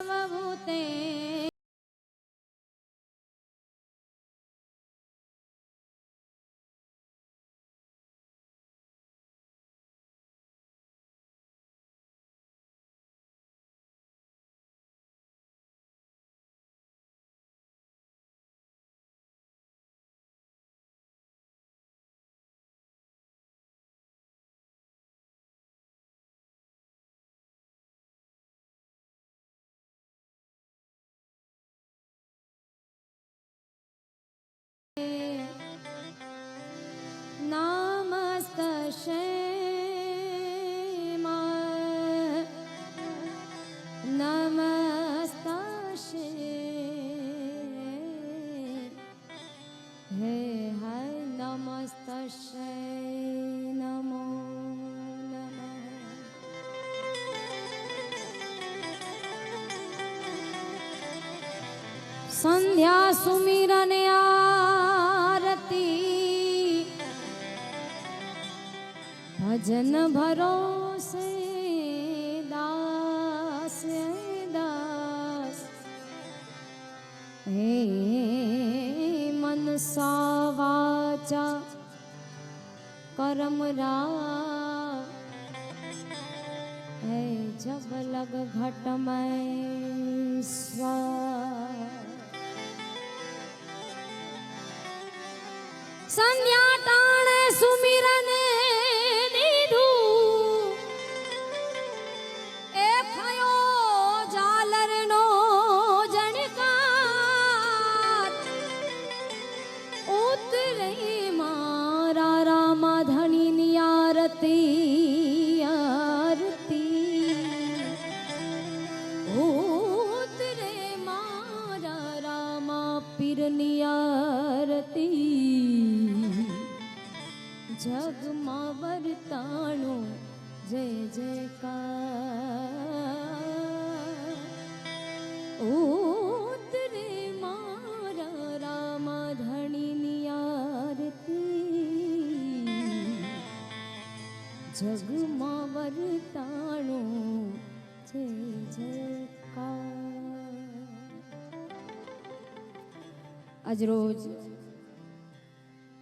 सर्वभूते नमस्तस्यै नमस्तस्यै हे हाय नमस्तस्यै नमो नमः। संध्या सुमिरन आरती भजन भरोसे दास दास हे मनसा वाचा कर्म हे जब लग घट में स्वा संध्या टाणे सुमिरन आरती उतरे मारा रामा पीरनी आरती जग मां वरताणो जय जयकार उतरे मारा रामा धणीनी आरती जगमा वरताणो जय जयकार। आज रोज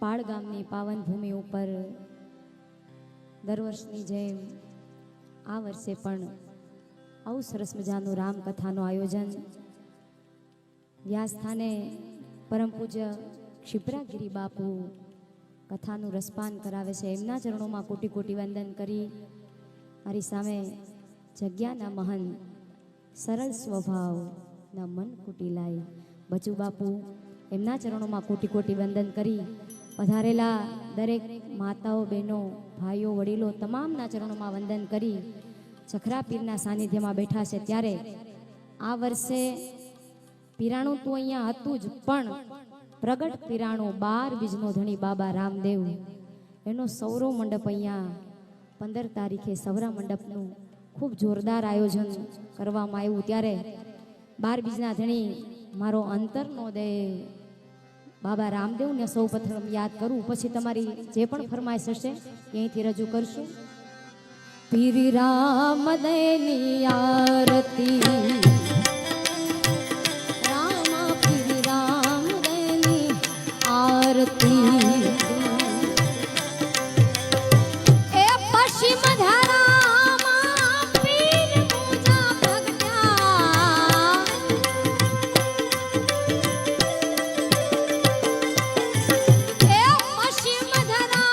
पाड़ गामनी पावन भूमि पर दर वर्षनी जेम आ वर्षे पण आવું સરસ મજાનું રામકથાનું આયોજન વ્યાસસ્થાને પરમ પૂજ્ય ક્ષિપ્રાગિરી બાપુ કથાનું રસપાન કરાવે છે. એમના ચરણોમાં કોટી કોટી વંદન કરી મારી સામે જગ્યાના મહંત સરળ સ્વભાવના મન કુટીલાય બચુ બાપુ એમના ચરણોમાં કોટી કોટી વંદન કરી પધારેલા દરેક માતાઓ બહેનો ભાઈઓ વડીલો તમામના ચરણોમાં વંદન કરી ચખરા પીરના સાનિધ્યમાં બેઠા છે. ત્યારે આ વર્ષે પીરાણું તો અહીંયા હતું જ, પણ પ્રગટ પીરાણું 12 બીજનો ધણી બાબા રામદેવ એનો સૌરો મંડપ અહીંયા 15 તારીખે સૌરા મંડપનું ખૂબ જોરદાર આયોજન કરવામાં આવ્યું. ત્યારે 12 બીજના ધણી મારો અંતરનો દેવ બાબા રામદેવને સૌ પ્રથમ યાદ કરું, પછી તમારી જે પણ ફરમાઈશ હશે અહીંથી રજૂ કરશું. પીરી રામદેવની આરતી आरती ए पश्चिम धारा पीर पूजा प्रगट्या ए पश्चिम धारा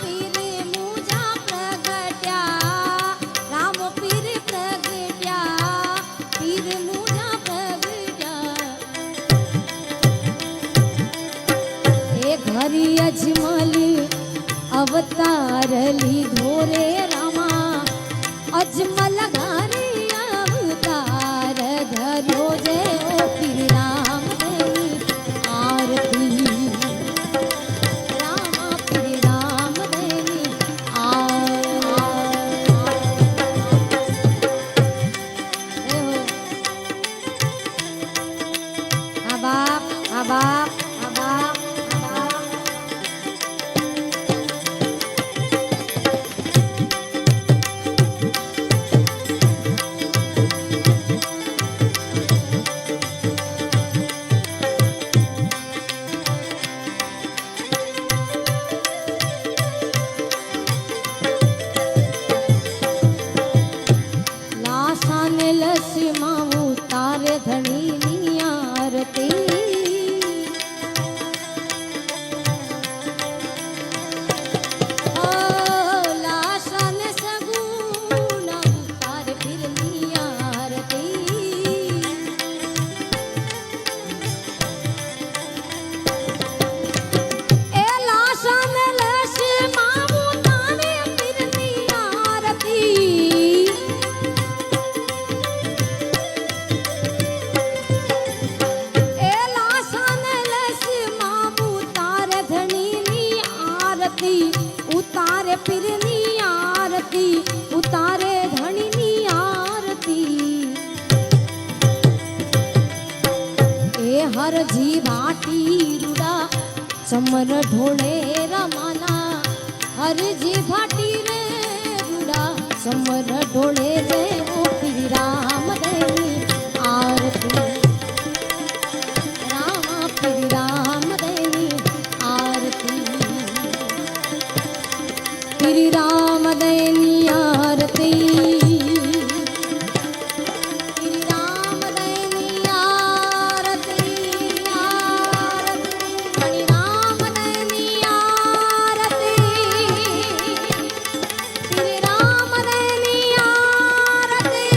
पीर पूजा प्रगट्या राम पीर प्रगट्या લસી માવું તારે ધણીની આરતી उतारे पीરની आरती उतारे धણીની आरती ए हरजी भाटी रूड़ा चमर ढोले रमाना हरजी भाटी रे रूड़ा चमर ढोले रे ओ श्री राम देनी आरती रामा श्री राम देनी आरती श्री राम देनी आरती श्री राम देनी आरती आरती श्री राम देनी आरती श्री राम देनी आरती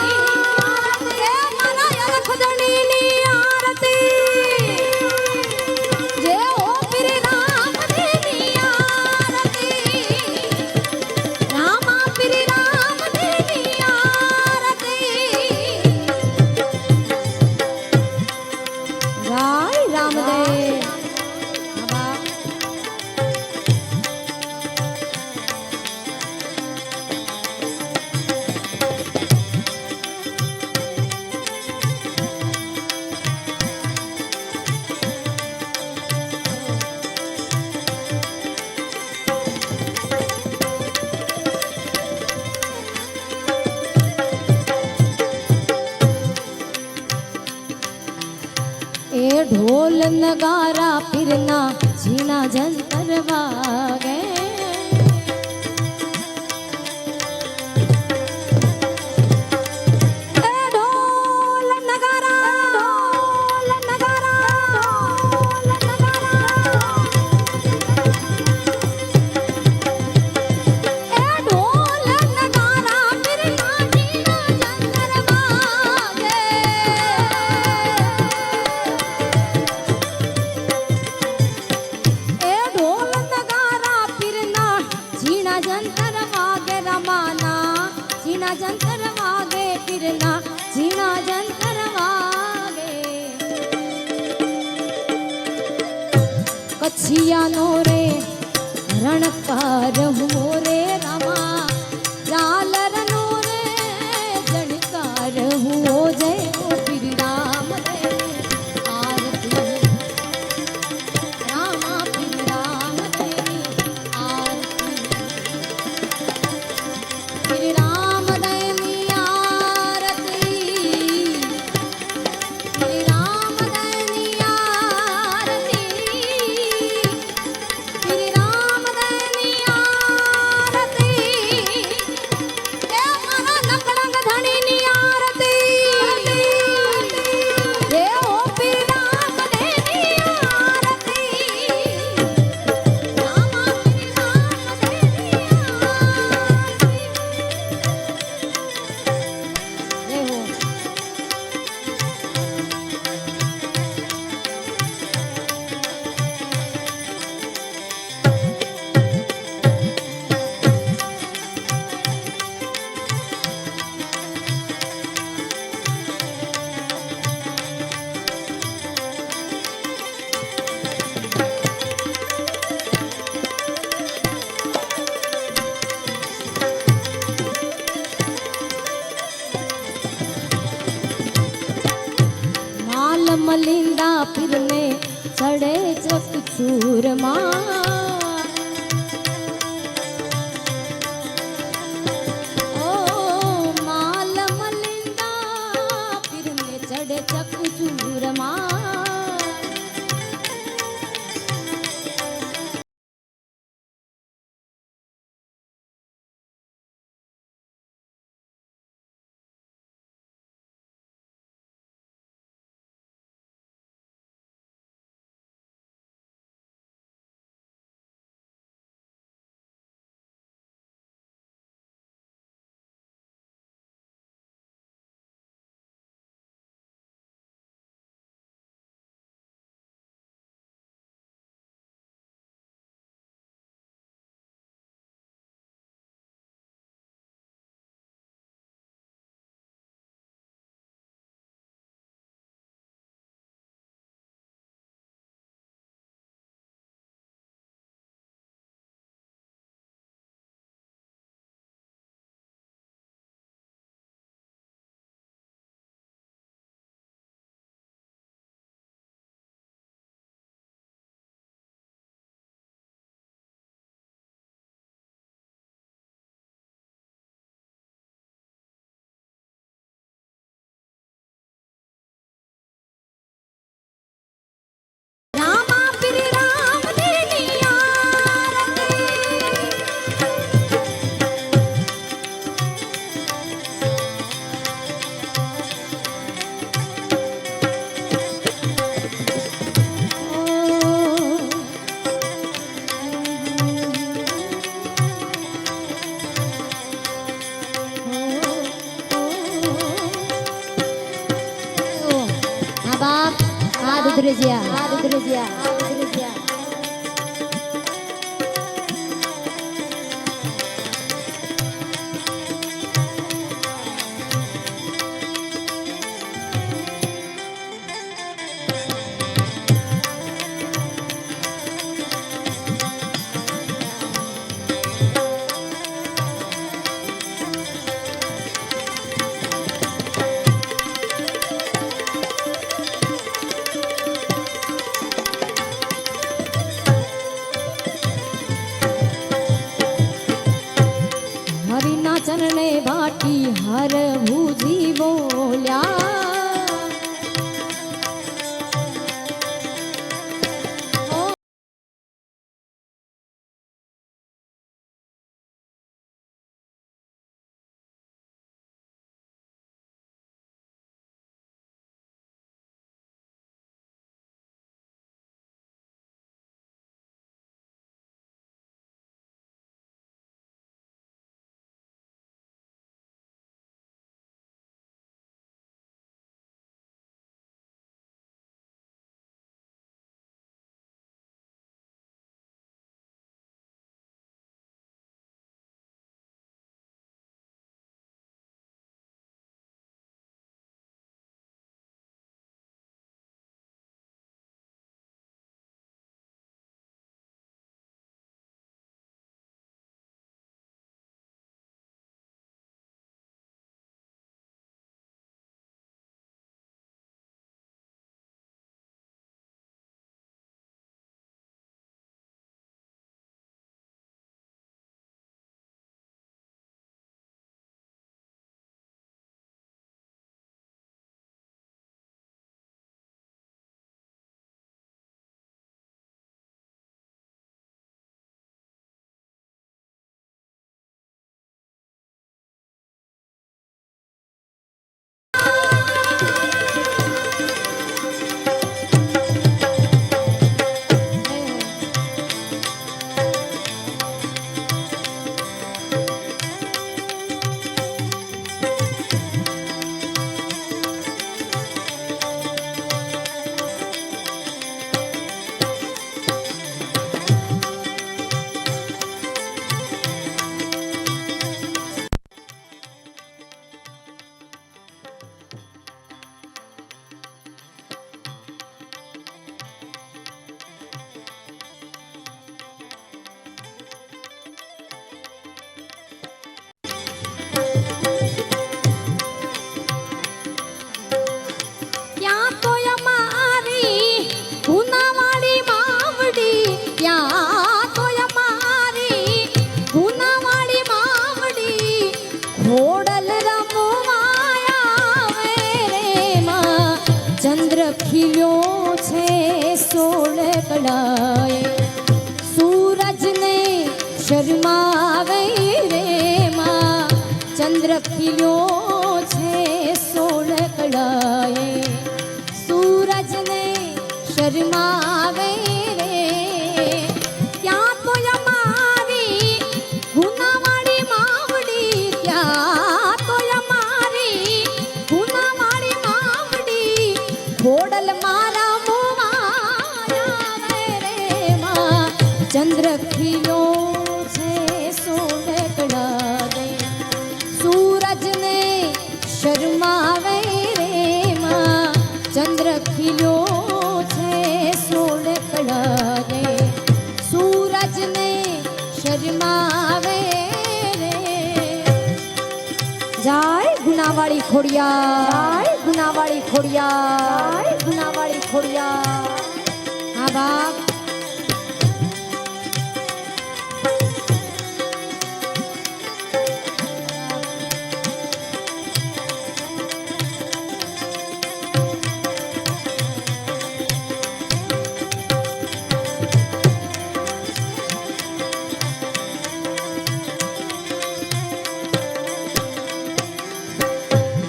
आरती माना यख धणीनी आरती जे हो श्री राम देनी आरती रामा श्री राम देनी आरती राय रामदेव ए ढोल नगारा फिरना झीना जंतर वागे ए ढोल नगारा ढोल नगारा ढोल नगारा ए ढोल नगारा फिरना झीना जंतर वागे ए ढोल नगारा फिरना झीना जंतर वागे रमाना झीना जंतर वागे फिरना झीना जंतर वागे कछिया नो रे रणकार हुओ रे रामा जालर नो रे जणकार हुओ जय ओ श्री राम देव आरती रामा श्री राम देनी आरती श्री राम देनी आरती श्री राम देनी आरती श्री राम देनी आरती ए माना नकड़ंग धणीनी आरती हे हो श्री राम देनी आरती रामा श्री राम देनी आरती जय हो माल मलिंदा फिरने चढ़े चक चूरमा ओ माल मलिंदा फिरने चढ़े चक चूरमा રુદ્રજ્યા હા રુદ્રજ્યા હા રુદ્રજ્યા હરિના ચરણે ભાટી હર ભૂજી બોલ્યા ખીલ્યો છે સોળ કળાએ સૂરજને શરમાવે રે માં ચંદ્ર ખીલ્યો છે સોળ કળાએ સૂરજને શરમાવે રે ત્યાં તો અમારી ગુનાવાળી માવડી ત્યાં તો અમારી ગુનાવાળી માવડી ખોડલ મારા મોવાયા રે માં ચંદ્ર ખીલો છે સોળ કળાએ સૂરજને શરમાવે રે માં ચંદ્ર ખીલો છે સોળ કળાએ સૂરજને શરમાવે રે જાય ગુનાવાળી ખોડિયા જાય ગુનાવાળી ખોડિયા જાય ગુનાવાળી ખોડિયા હા બાપ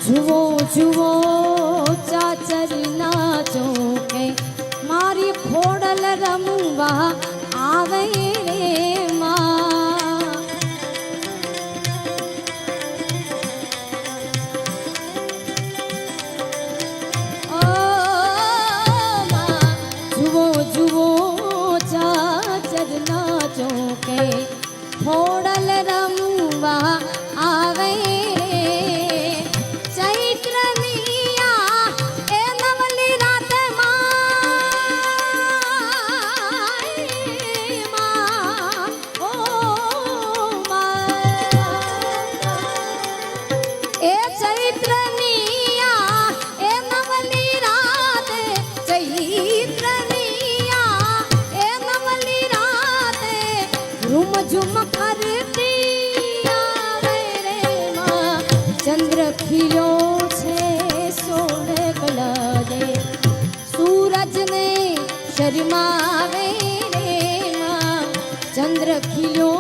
જુઓ જુઓ ચાચરી નાચો કે મારી ખોડલ રમવા આવે રે માં ઓ માં શરમાવે રે માં ચંદ્ર ખીલ્યો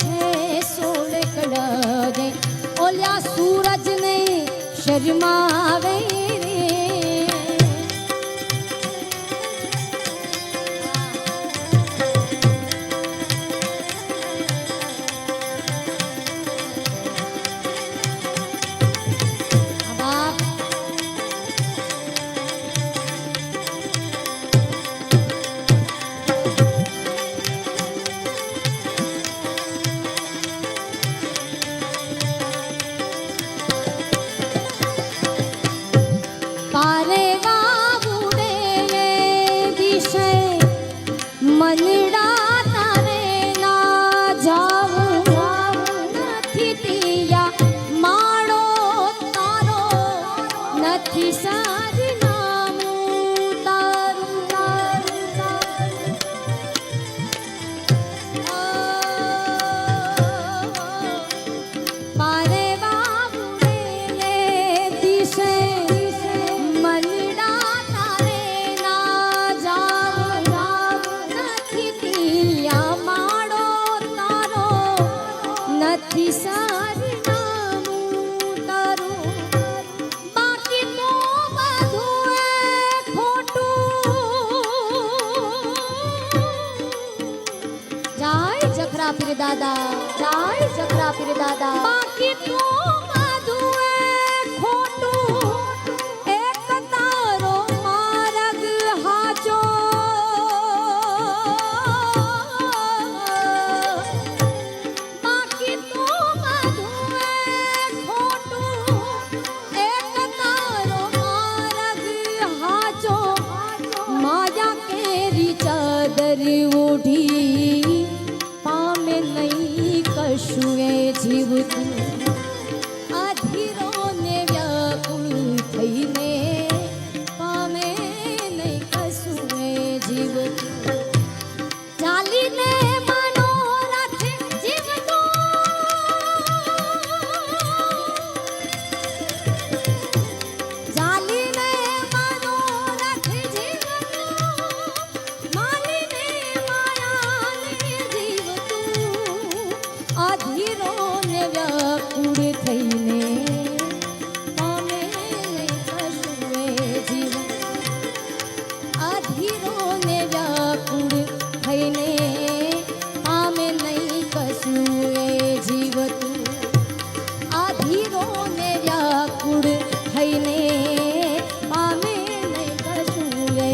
છે સોળે કળજે ઓલ્યા સૂરજને શરમાવે રે પારે વાવુડે દિશે મનડા તારે ના જાવું નથી તિયા માળો તારો નથી સારી નામું તારું પારે વાવુડે દિશે નથી સારી નામું તારું બાકી તો બધું એ ખોટું જાય જખરા પીર દાદા જાય જખરા પીર દાદા બાકી તો બધું એ ખોટું એક તારો માર્ગ હાચો ચાદર ઓઢી પામે નહીં કશું એ જીવતું અધીરો ને વ્યાકુળ થઈને પામે નહીં કશું એ જીવતું ચાલીને મનોરથ જીવતો ચાલીને મનોરથ જીવતો અધીરો ને વ્યાકુળ થઈને પામે નહીં કશું એ જીવન અધીરો ને વ્યાકુળ થઈને પામે નહીં કશું એ જીવતું અધીરો ને વ્યાકુળ થઈને પામે નહીં કશું એ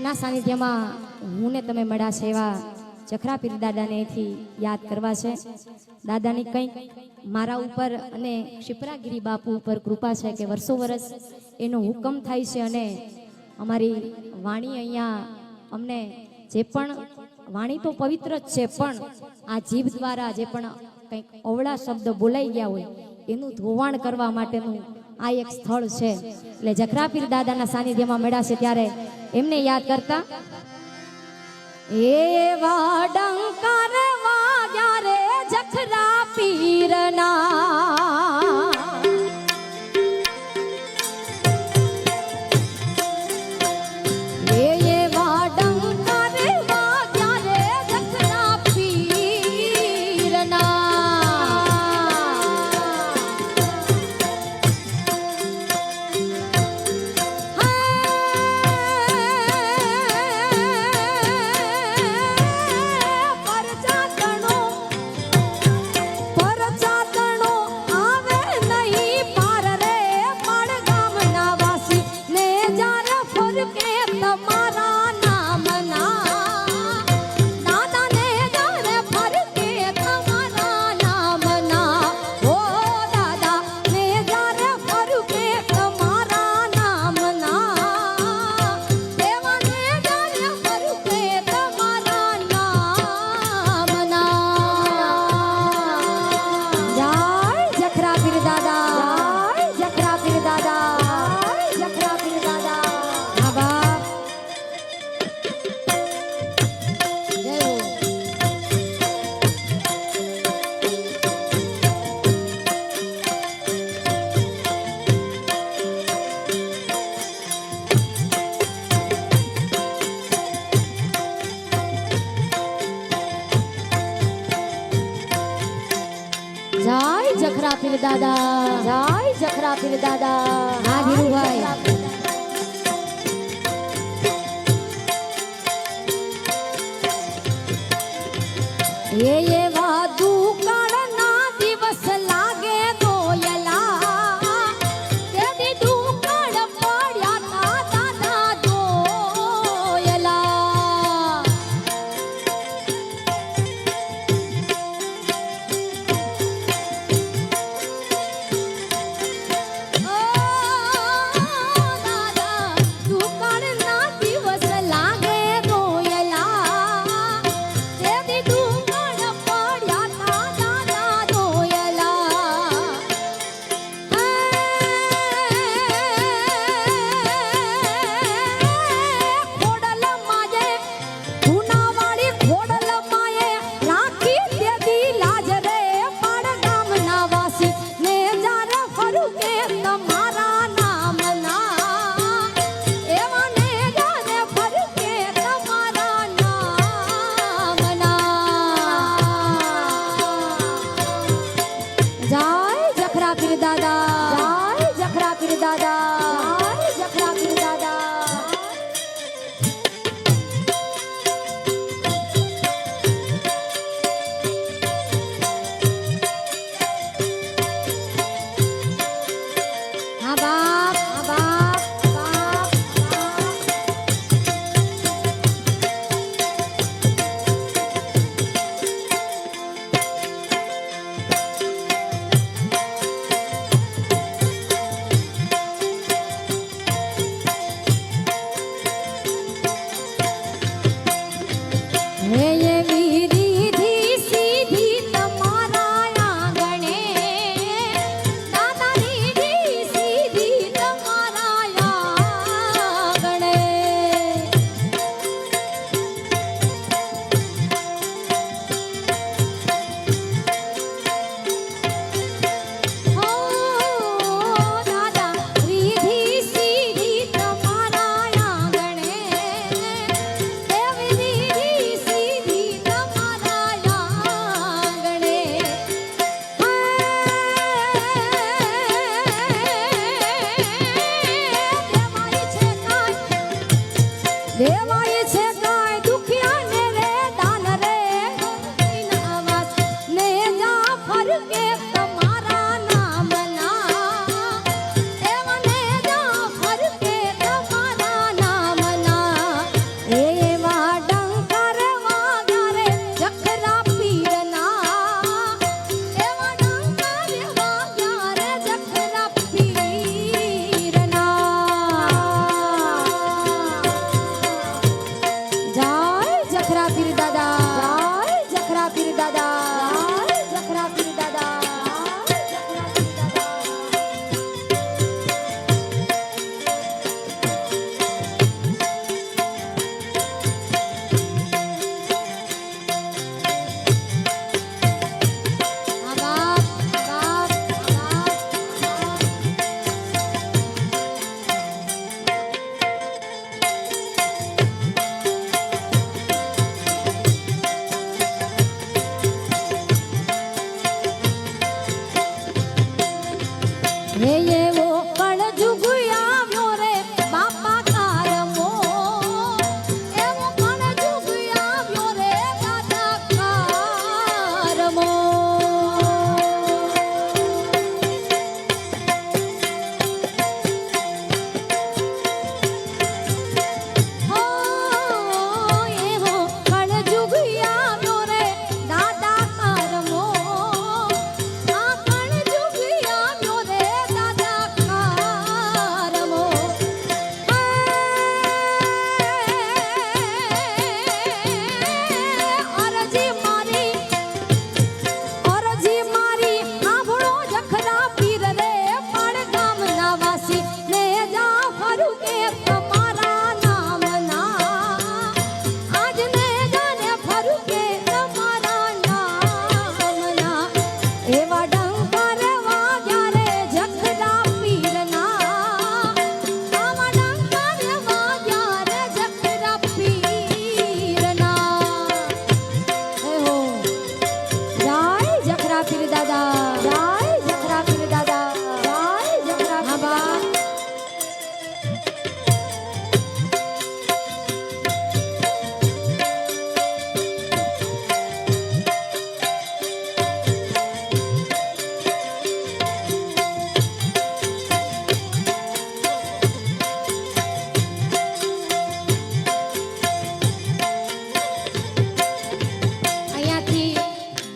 જેના સાનિધ્યમાં હું ને તમે મળ્યા છે એવા જખરા પીર દાદાને અહીંથી યાદ કરવા છે. દાદાની કંઈક મારા ઉપર અને ક્ષિપ્રાગીરી બાપુ ઉપર કૃપા છે કે વર્ષો વર્ષ એનો હુકમ થાય છે અને અમારી વાણી અહીંયા અમને જે પણ વાણી તો પવિત્ર જ છે, પણ આ જીભ દ્વારા જે પણ કંઈક અવળા શબ્દ બોલાઈ ગયા હોય એનું ધોવાણ કરવા માટેનું આ એક સ્થળ છે. એટલે જખરા પીર દાદાના સાનિધ્યમાં મળ્યા છે ત્યારે એમને યાદ કરતા એવા ડંકાર વાગ્યા રે જખરા પીરના જખરા પીર દાદા, જય જખરા પીર દાદા. હા ધીરુભાઈ, એવા દુકાળના દિવસ લાગે દોયલા તેદી દુકાળ પડ્યા તા દાદા દોયલા. હે એવો કળજુગ આવ્યો રે બાપા કારમો, એવો કળજુગ આવ્યો રે દાદા કારમો.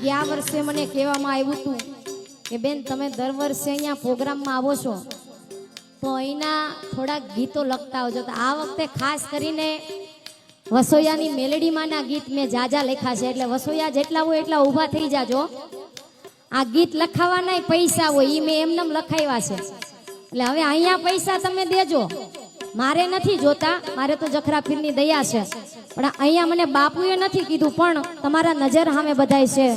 ગયા વર્ષે મને કહેવામાં આવ્યું હતું કે બેન તમે દર વર્ષે અહીંયા પ્રોગ્રામમાં આવો છો તો અહીંના થોડાક ગીતો લખતા આવજો. તો આ વખતે ખાસ કરીને વસોયાની મેલડીમાંના ગીત મેં જાજા લખ્યા છે, એટલે વસોયા જેટલા હોય એટલા ઊભા થઈ જાજો. આ ગીત લખાવાના પૈસા હોય એ મેં એમનેમ લખાવ્યા છે, એટલે હવે અહીંયા પૈસા તમે દેજો, મારે નથી જોતા, મારે તો જખરા પીરની દયા છે. પણ અહીંયા મને બાપુએ નથી કીધું, પણ તમારા નજર સામે બધાય છે,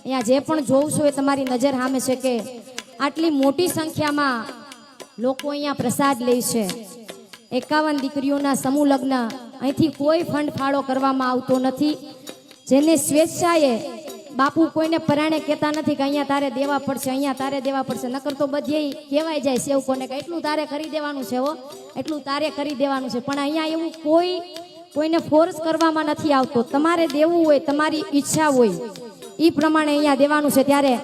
અહીંયા જે પણ જોઉં છું એ તમારી નજર સામે છે કે આટલી મોટી સંખ્યામાં લોકો અહીંયા પ્રસાદ લે છે. 51 દીકરીઓના સમૂહ લગ્ન, અહીંથી કોઈ ફંડ ફાળો કરવામાં આવતો નથી. જેને સ્વેચ્છાએ બાપુ કોઈને પરાણે કહેતા નથી કે અહીંયા તારે દેવા પડશે, અહીંયા તારે દેવા પડશે, નકર તો બધે કહેવાય જાય સેવકોને કે એટલું તારે કરી દેવાનું છે, હો એટલું તારે કરી દેવાનું છે. પણ અહીંયા એવું કોઈને ફોર્સ કરવામાં નથી આવતો. તમારે દેવું હોય, તમારી ઈચ્છા હોય એ પ્રમાણે અહીંયા દેવાનું છે. ત્યારે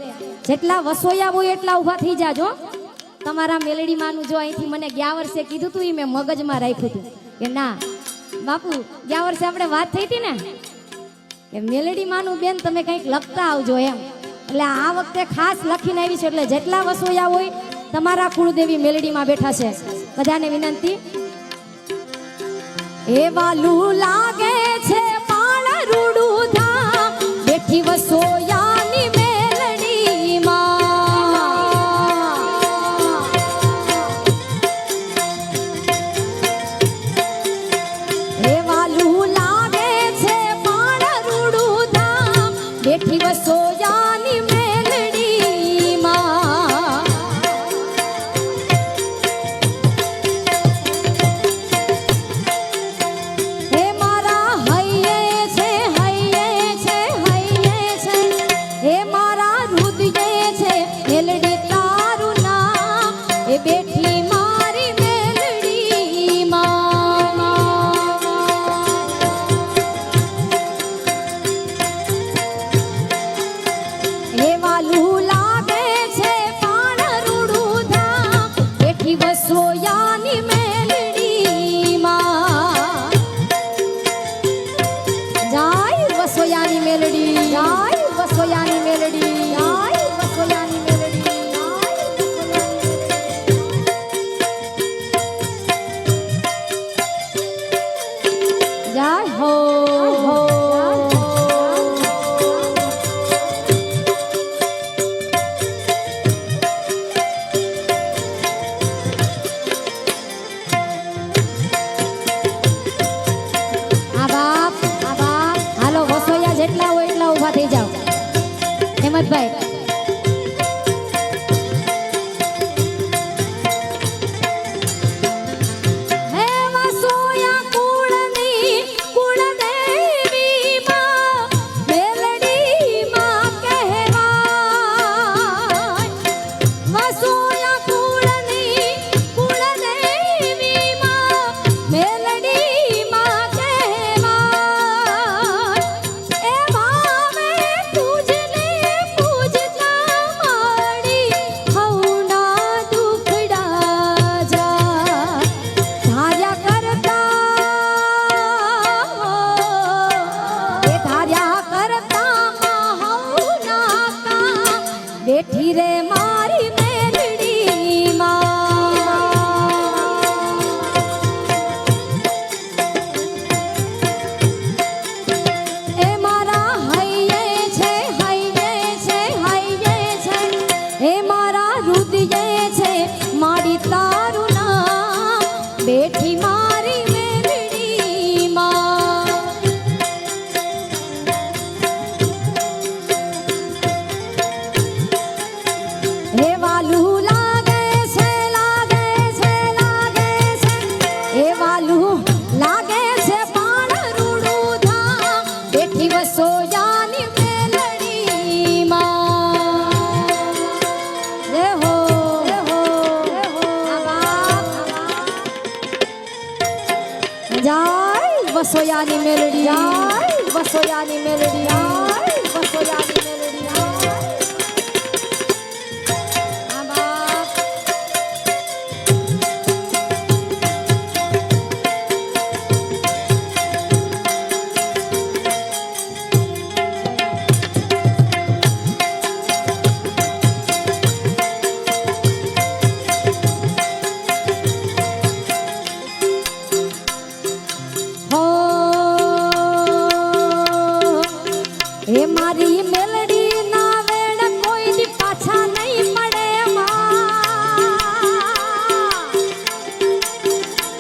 જેટલા વસોયા હોય એટલા ઊભા થઈ જાજો. તમારા મેલડીમાંનું જો અહીંથી મને ગયા વર્ષે કીધું હતું એ મેં મગજમાં રાખ્યું હતું કે ના બાપુ, ગયા વર્ષે આપણે વાત થઈ હતી ને કે મેલડીમાંનું બેન તમે કંઈક લખતા આવજો એમ, એટલે આ વખતે ખાસ લખીને આવી છે. એટલે જેટલા વસોયા હોય તમારા કુળદેવી મેલડીમાં બેઠા છે, બધાને વિનંતી. એવાલું લાગે છે પાળ રૂડું ધામ, બેઠી વસોયાની મેલડીમાં. એવાલું લાગે છે પાળ રૂડું ધામ, બેઠી વસોયાની મેલડીમાં. હે મારા હૈયે છે, હૈયે છે, હૈયે છે, હે મારા હૃદયે છે મેલડી તારું નામ, એ બેઠી મારી મેલડીમાં. એવાલું લાગે છે પાણ રૂડું ધામ, બેઠી વસોયાની મેલડીમાં. જાય વસોયાની મેલડી, જાય વસોયાની મેલડી, જાય વસોયાની મેલડી, જાય હો હો. આ બાપ હાલો, વસોયા જેટલા હોય એટલા ઊભા થઈ જાઓ. હેમંતભાઈ હે વસોયા કુળની કુળદેવીમાં મેલડીમાં કહેવાય. વસોયા કુળ બેઠી મારી મેલડીમાં હે વાલું લાગે છે લાગે છે લાગે છે હે વાલું લાગે છે પાણ રૂડું ધા બેઠી વસોયાની વસોયાની મેલડી વસોયાની મેલડી વસોયાની મેલડી હે મારી મેલડી ના વેણ કોઈ દી પાછા નહીં પડે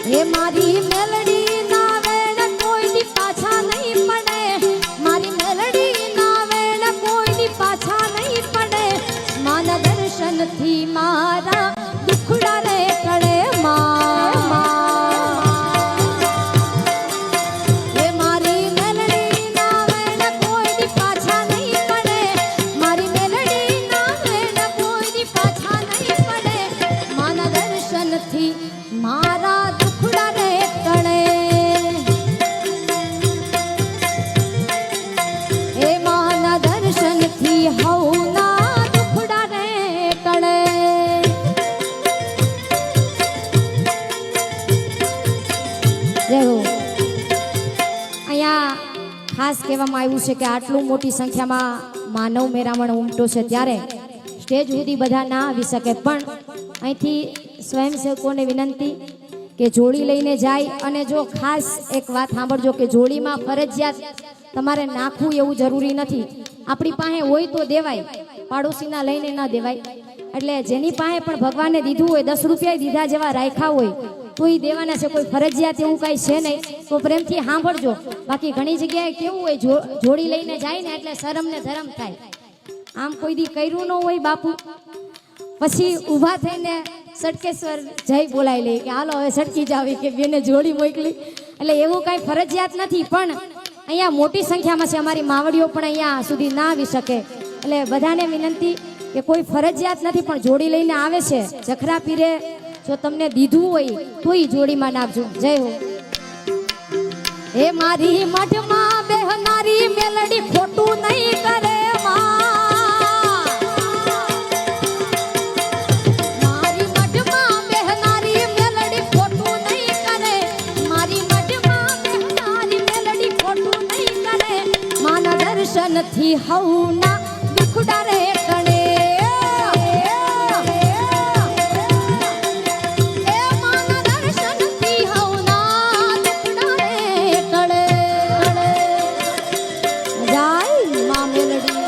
હે મારી મેલડી ના વેણ કોઈ દી પાછા નહીં પડે મારી મેલડી ના વેણ કોઈ દી પાછા નહીં પડે માના દર્શન થી મારા દુખડા રે ટળે મારા દુખડા રે ટળે હે માના દર્શન થી હવના દુખડા રે ટળે અહીંયા ખાસ કહેવામાં આવ્યું છે કે આટલું મોટી સંખ્યામાં માનવ મેરામણ ઉમટો છે ત્યારે સ્ટેજ સુધી બધા ના આવી શકે પણ અહીંથી સ્વયંસેવકોને વિનંતી કે જોડી લઈને જાય અને જો ખાસ એક વાત સાંભળજો કે જોડીમાં ફરજિયાત તમારે નાખવું એવું જરૂરી નથી આપણી પાસે હોય તો દેવાય પાડોશીના લઈને ના દેવાય એટલે જેની પાસે પણ ભગવાને દીધું હોય 10 રૂપિયા દીધા જેવા રાખ્યા હોય તો એ દેવાના છે કોઈ ફરજિયાત એવું કાંઈ છે નહીં તો પ્રેમથી સાંભળજો બાકી ઘણી જગ્યાએ કેવું હોય જોડી લઈને જાય ને એટલે શરમ ને ધરમ થાય આમ કોઈ દી કર્યું ન હોય બાપુ પછી ઊભા થઈને સટકેશ્વર જય બોલાવી લે કે હાલો હવે સટકી જાવી કે બેને જોડી મોકલી એટલે એવું કાંઈ ફરજિયાત નથી પણ અહીંયા મોટી સંખ્યામાં છે અમારી માવડીઓ પણ અહીંયા સુધી ના આવી શકે એટલે બધાને વિનંતી કે કોઈ ફરજિયાત નથી પણ જોડી લઈને આવે છે જખરા પીરે જો તમને દીધું હોય તો એ જોડીમાં નાખજો જય હો હે મારી મઠમાં બેહનારી મેલડી ખોટું નહીં કરે નથી હવના દુખડા રે ટળે એ માના દર્શન થી હવના દુખડા રે ટળે જાય મા મેલડી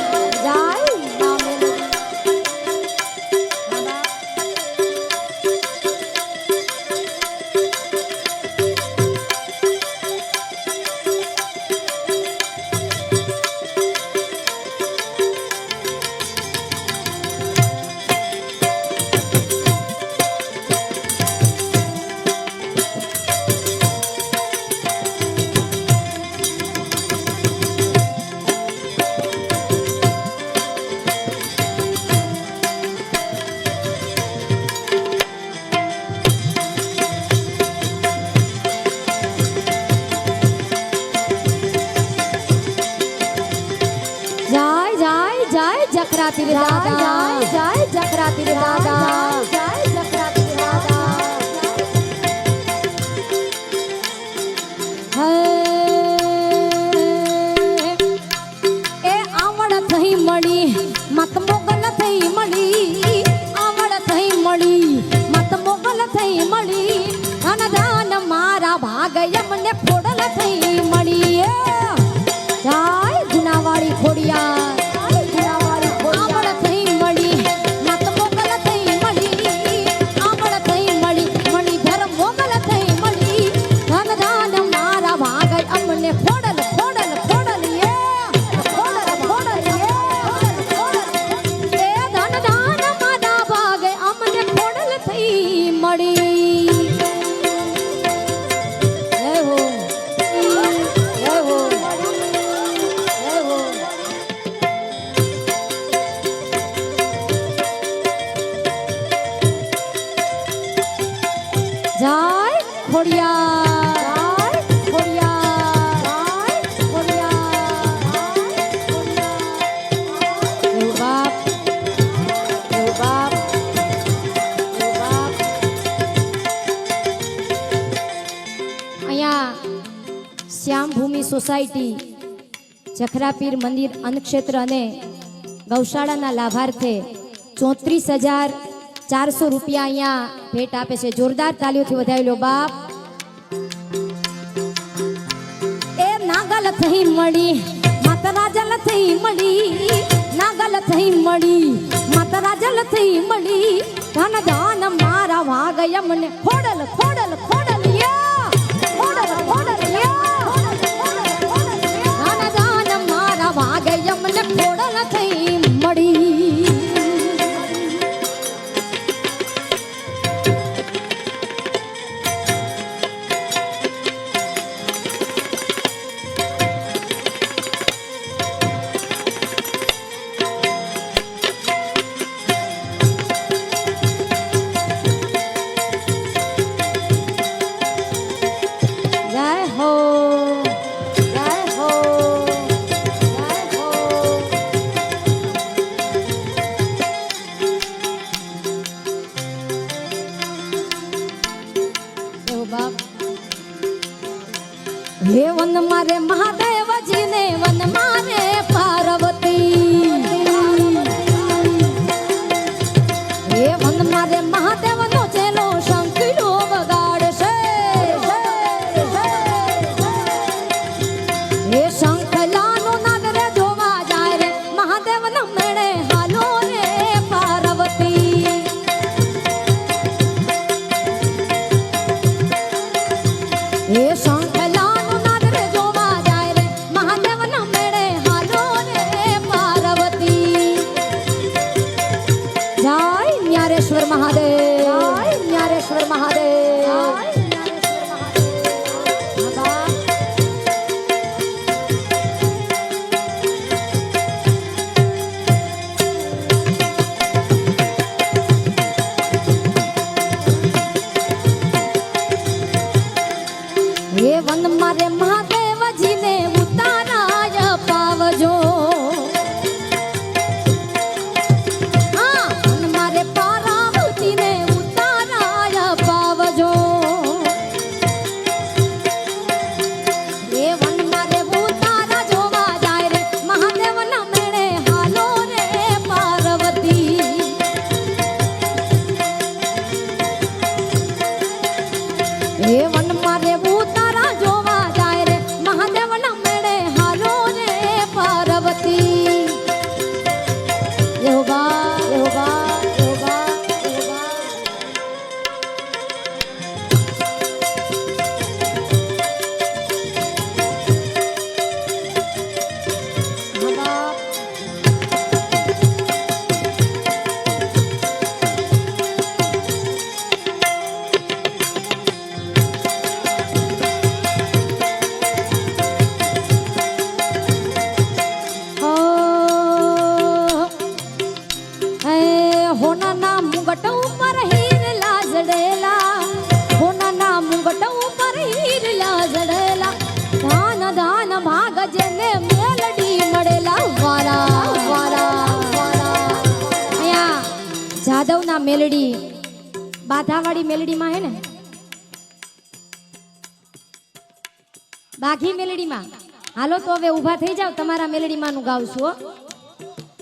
જાય મા મેલડી जकरा तिर दादा जय जकरा तिर दादा जय जकरा तिर दादा ए आवड़ થઈ મળી મત મોગલ થઈ મળી આવડ થઈ મળી મત મોગલ થઈ મળી અનદાન મારા ભાગ એમને ફોડલ થઈ મળી જય ગુનાવાળી ખોડિયા થઈ મળી મળી. જય હો જય હો જય હો. જય ખોડિયાર જય ખોડિયાર જય ખોડિયાર. દેવ બાપ દેવ બાપ દેવ બાપ. અહીંયા શ્યામભૂમિ સોસાયટી જખરાપીર મંદિર અન્નક્ષેત્ર અને ગૌશાળાના લાભાર્થે 34,400 રૂપિયા અહીંયા ભેટ આપે છે. જોરદાર તાલીઓથી વધાવી લો બાપ. એ નાગલ થઈ મળી માતા રાજલ થઈ મળી. નાગલ થઈ મળી માતા રાજલ થઈ મળી. ધન ધન મારા વાગય મને ખોડલ ખોડલ ખોડલ યા ખોડલ ખોડલ યા ધન ધન મારા વાગય મને ખોડલ થઈ મળી. જય હો જય હો જય હો. દેવ બાપ. હે વન મારે મહાદેવજીને વન મારે પાર્વતી. હે વન મારે મહાદેવનો ચેલો શંખીલો વગાડશે. હે શંખલાનો નાદ રે જોવા જાય રે મહાદેવના મેળે હાલો રે પાર્વતી. હે શંખલાનો નાદ રે જોવા જાય રે મહાદેવના મેળે હાલો રે પાર્વતી. જય ન્યારેશ્વર મહાદેવ જય ન્યારેશ્વર મહાદેવ. હે વન મારે મહાદેવજીને ઉતારાય પાવજો. હા વન મારે પાર્વતીને ઉતારાય પાવજો. હે વન મારે ઉતારા જોવા જાય રે મહાદેવના મેળે હાલો રે પાર્વતી. હે વન મારે ઉતારા જોવા જાય રે મહાદેવના મેળે હાલો રે પાર્વતી. યહોવા યહોવા યહોવા યહોવા. બાપ. હોનાના મુગટ ઉપર હીરલા જડેલા. હોનાના મુગટ ઉપર હીરલા જડેલા. ધાન ધાન ભાગ જેને મેલડી મળેલા. વારા વારા વારા. અહીંયા જાદવના મેલડી બાધાવાળી મેલડીમાં હે ને બાઘી મેલડીમાં. હાલો તો હવે ઊભા થઈ જાવ. તમારા મેલડીમાંનું ગાવશું હો.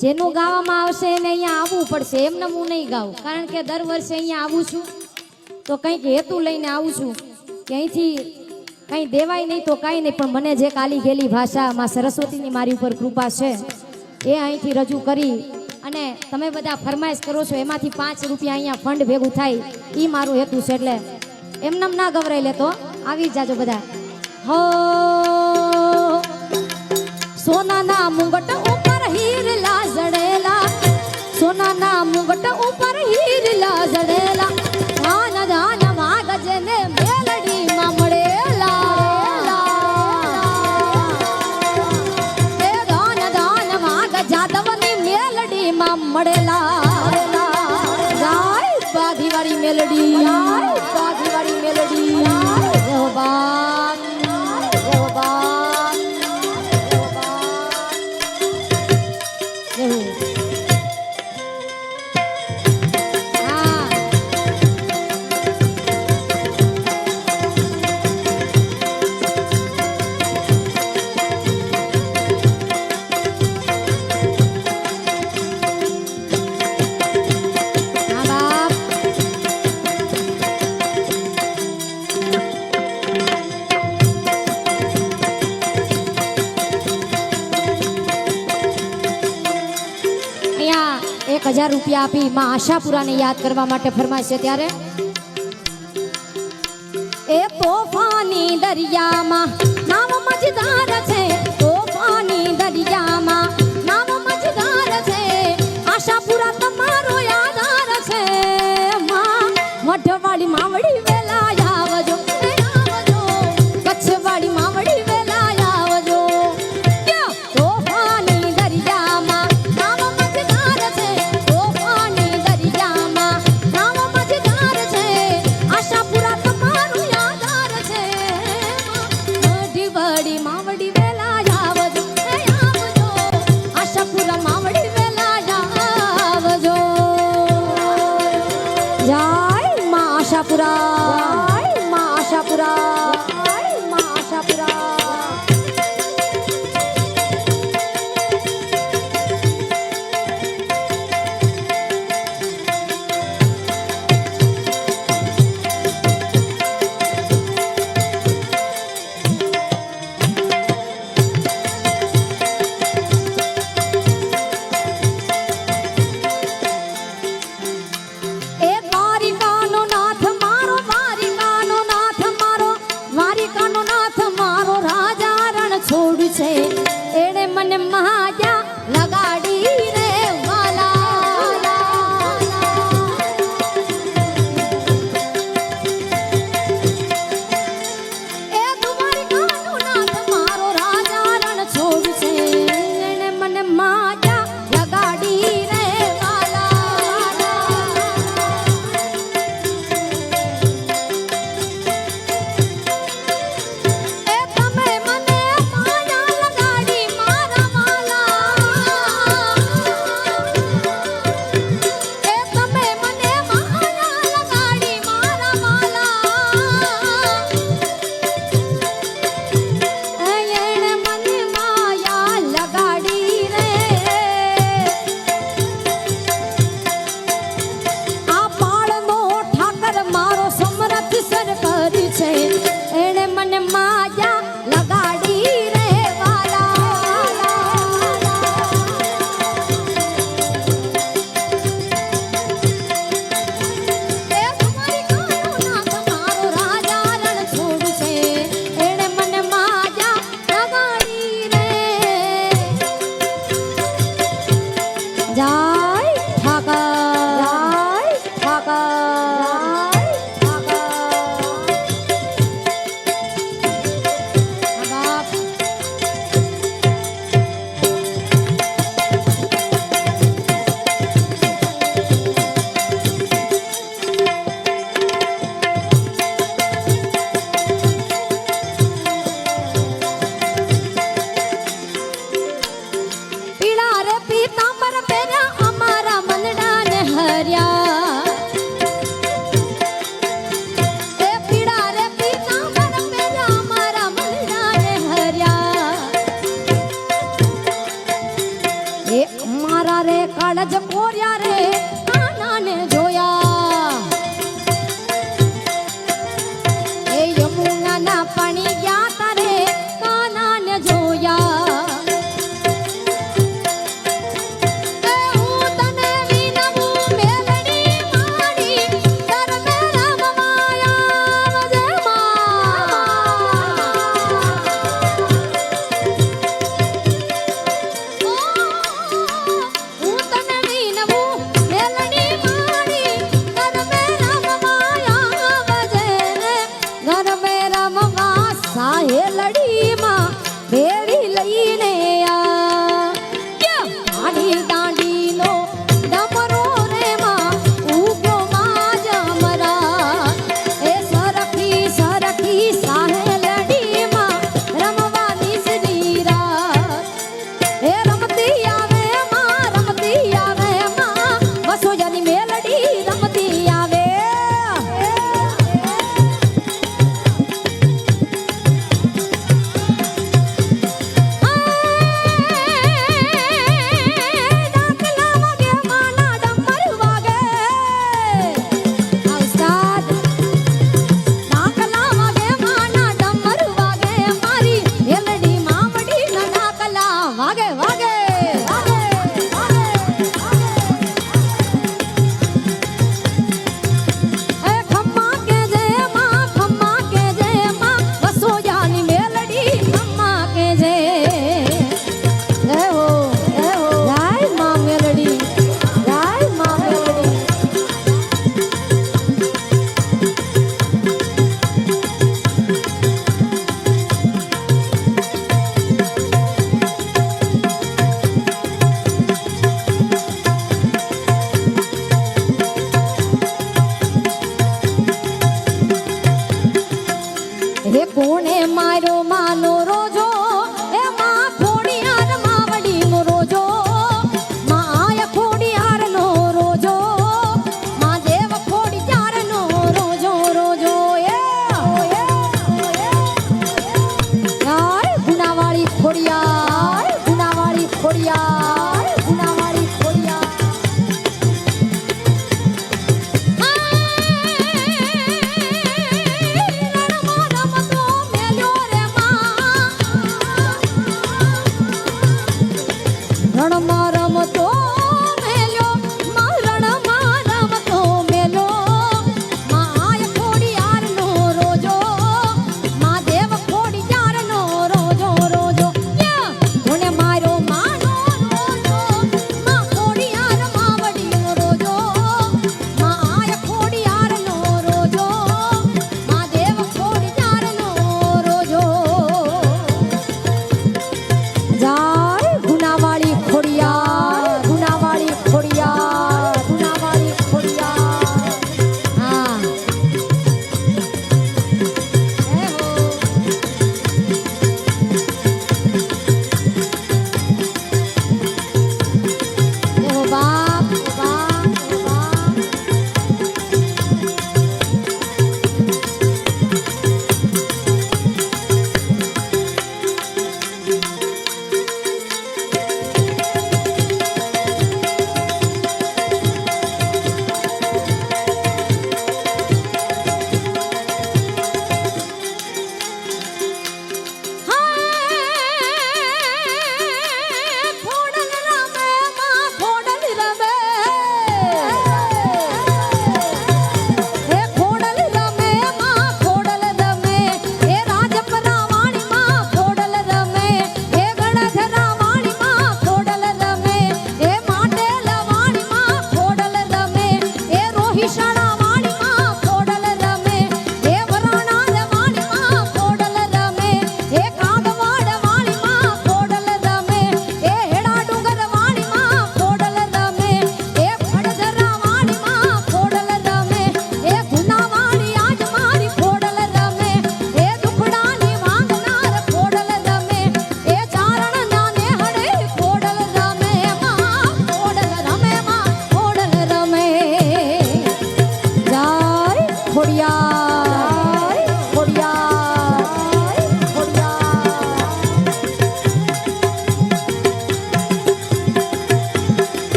જેનું ગાવામાં આવશે એને અહીંયા આવવું પડશે. એમને હું નહીં ગાઉં, કારણ કે દર વર્ષે અહીંયા આવું છું તો કંઈક હેતુ લઈને આવું છું કે અહીંથી કંઈ દેવાય નહીં તો કાંઈ નહીં, પણ મને જે કાલી ગેલી ભાષા માં સરસ્વતીની મારી ઉપર કૃપા છે એ અહીંથી રજૂ કરી અને તમે બધા ફરમાઈશ કરો છો એમાંથી 5 રૂપિયા અહીંયા ફંડ ભેગું થાય એ મારું હેતુ છે. એટલે એમનેમ ના ગવરાઈ લેતો, આવી જાજો બધા. હો સોનાના મુગટ ઉપર હીરલા જડેલા. સોનાના મુગટ ઉપર હીરલા જડેલા. ધાન બાજીવાળી મેલોડી જય હો બાપ જય હો બાપ જય હો બાપ જય હો ₹1000 આપી માં આશાપુરાને યાદ કરવા માટે ફરમાઈશ છે ત્યારે એ તોફાની દરિયામાં નાવ મજદાર છે તોફાની દરિયામાં નાવ મજદાર છે આશાપુરા તમારો આધાર છે માં મઢવાળી માવડી વેલા આવજો આવજો કચ્છવાળી માવડી વેલા આવજો તોફાની દરિયામાં નાવ મજદાર છે તોફાની દરિયામાં નાવ મજદાર છે આશાપુરા તમારો આધાર છે મઢવાળી માવડી વેલા આવજો આવજો આશાપુરા માવડી વેલા આવજો જય માં આશાપુરા જય માં આશાપુરા જય માં આશાપુરા એ દ્વારિકાનો નાથ મારો દ્વારિકા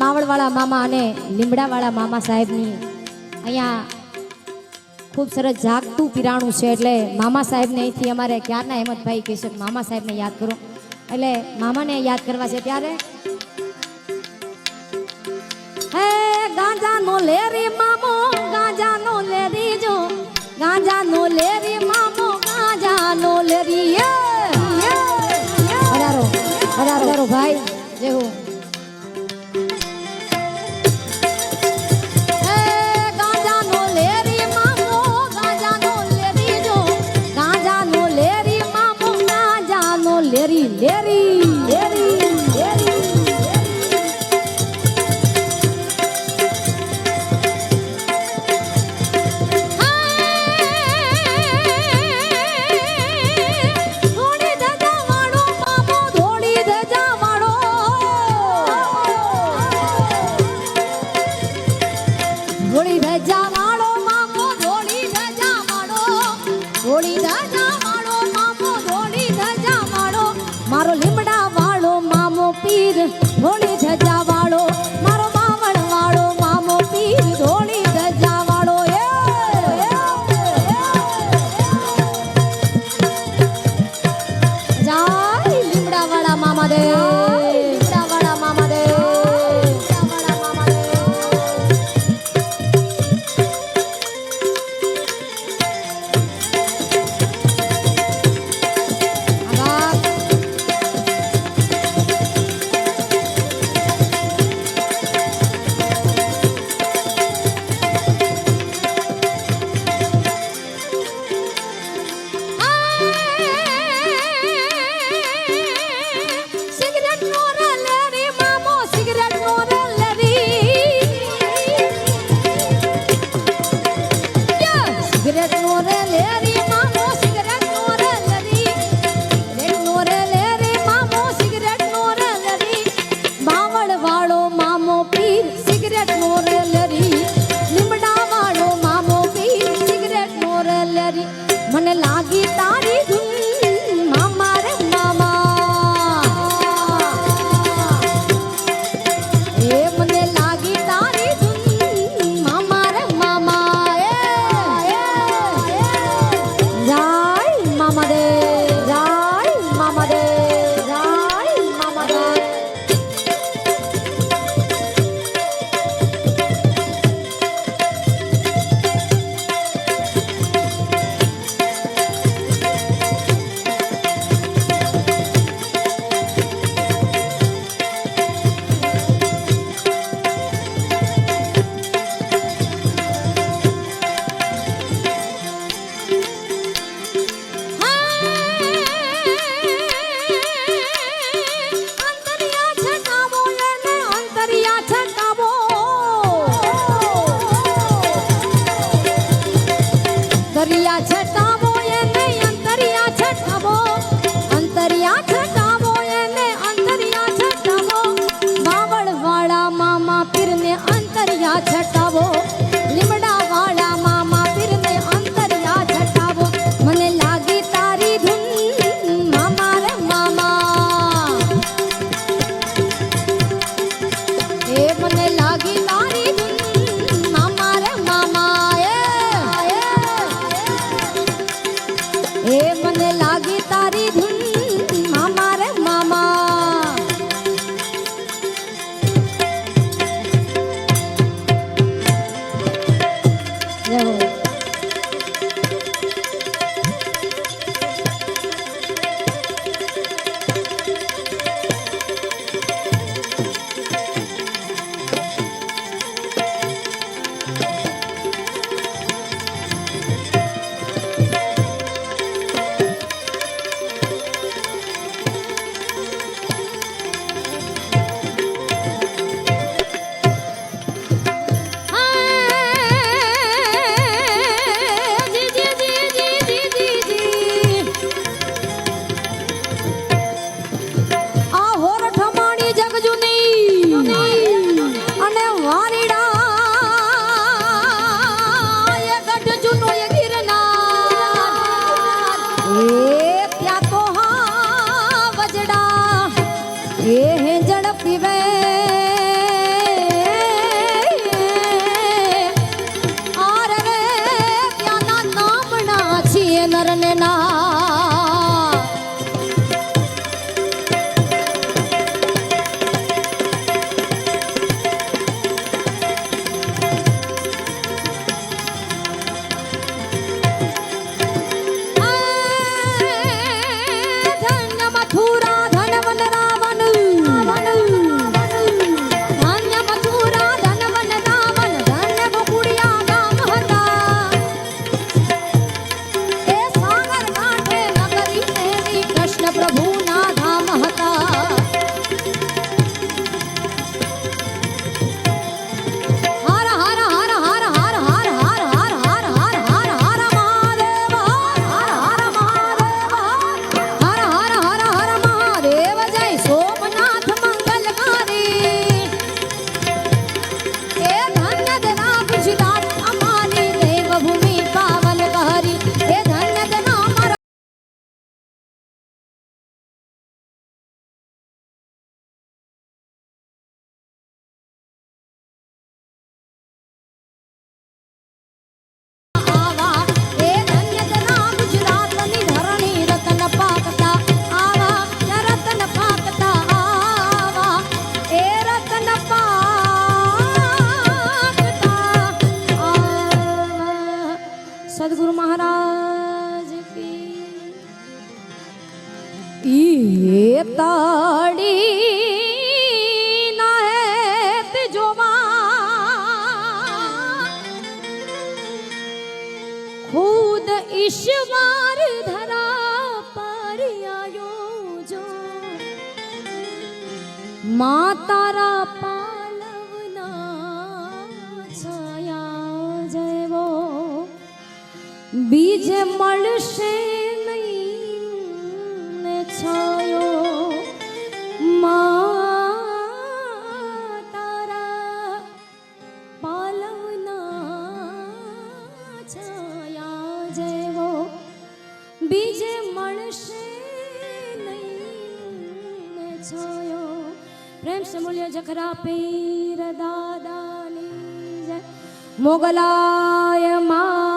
બાવળવાળા મામા અને લીમડાવાળા મામા સાહેબની અહીંયા ખૂબ સરસ જાગતું પીરાણું છે. એટલે મામા સાહેબને અહીંથી અમારે ક્યારના હેમંતભાઈ કહેશે કે મામા સાહેબને યાદ કરો, એટલે મામાને યાદ કરવા છે. ત્યારે હે ગાંજાનો લેરી મામો, ગાંજાનો લેરી જો, ગાંજાનો લેરી મામો, ગાંજાનો લેરી હરારો હરારો ભાઈ જેવું લેરી લેરી લેરી લેરી ધોળી ધજા વાળો મામો, ધોળી ધજા વાળો, ધોળી ધજા વાળો મામો, ધોળી ધજા વાળો, ધોળી ધજા વાળો મામો, ધોળી ધજા મારો લીમડા વાળો મામો પીર, ધોળી ધજા વાળો મારો બાવળ વાળો મામો પીર, ધોળી ધજા વાળો જાય લીમડા વાળા મામા દે, લીમડા વાળા મામા દે, લીમડા વાળા મામા દે. સિગરેટ એ ઝડપી વે આર રે ત્યાંના નામના છીએ નરને ના सदगुरु महाराज की ताड़ी ना है तिजोवा खुद ईश्वर धरा पर आयो जो माँ तारा पालवना छाया जयवो बीज મળશે નહીં ને છાયો મા તારા પાલવના છાયા જેવો બીજ મળશે નહીં ને છાયો પ્રેમ સમૂલ્ય જખરા પીર દાદાની જય મોગલાય મા